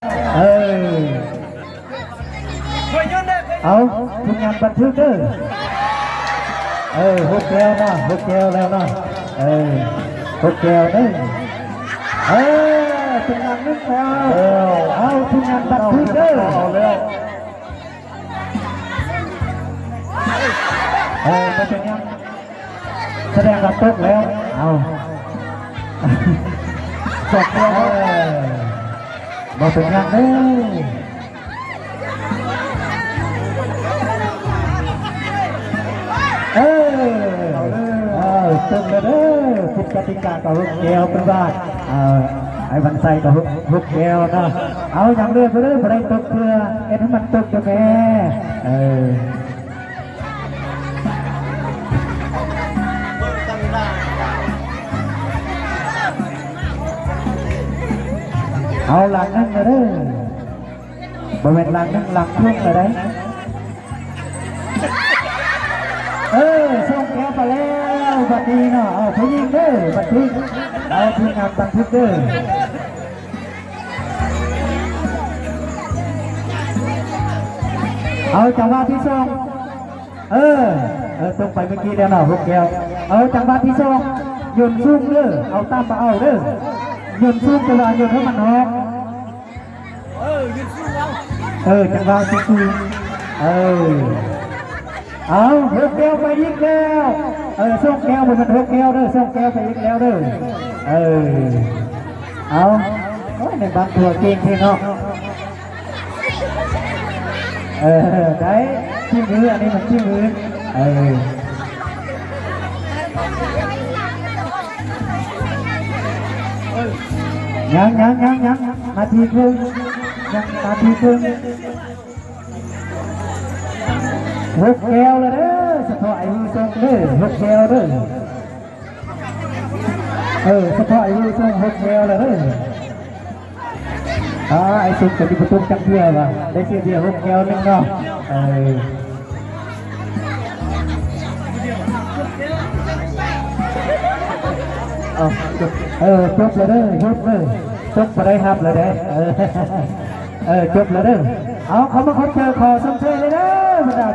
เออเอาทุกงานบันทึกเด้อฮุกแก้วเนาะฮุกแก้วแล้วเนาะฮุกแก้วเด้อทุกงานนึกแล้วเอาทุกงานบันทึกเด้อไม่เป็นยังแสดงรับตกแล้วเอาจบแล้วมาเป็นยังเด้ตึงเลยเด้อผิดกติกากับฮุกแก้วเป็นว่าไอ้บันไซกับฮุกแก้วนะเอาอย่างเรื่อยไปเรื่อยไปตกเพื่อให้มันตกจะแม่เอาหลังนั่งเลยเด้อบริเวณหลังนั่งหลังทุ่งเลยได้ส่งแก้วไปแล้วบัดนี้เนาะเอาผู้หญิงเด้อบัดนี้เอาทีมงานบันทึกเด้อเอาจังหวะที่ส่งตรงไปเมื่อกี้แล้วเนาะพวกแก้วจังหวะที่ส่งโยนซุ่มเด้อเอาตามไปเอาเด้อโยนซุ่มตลอดโยนให้มันหอกจังหวะที่ซุ่มเอาฮุกแก้วไปอีกแล้วส่งแก้วมันฮุกแก้วเด้อส่งแก้วไปอีกแล้วเด้อเอาในบางตัวเก่งที่เนาะได้ที่มืออันนี้มันที่มือยังนาทีครึ่งยังนาทีครึ่งฮุกแก้วเลยเด้อสะท้อไอ้มือส่งเด้อฮุกแก้วเด้อสะท้อไอ้มือส่งฮุกแก้วเลยเด้อไอ้สุดจะมีประตูจังเดียวว่ะได้เสียเดียวฮุกแก้วนึงเนาะจบเลยเด้อจบเลยจบไปได้ครับเลยเด้อจบเลยเด้อเอาเขามาคบเจอขอสมเชยเลยเด้อ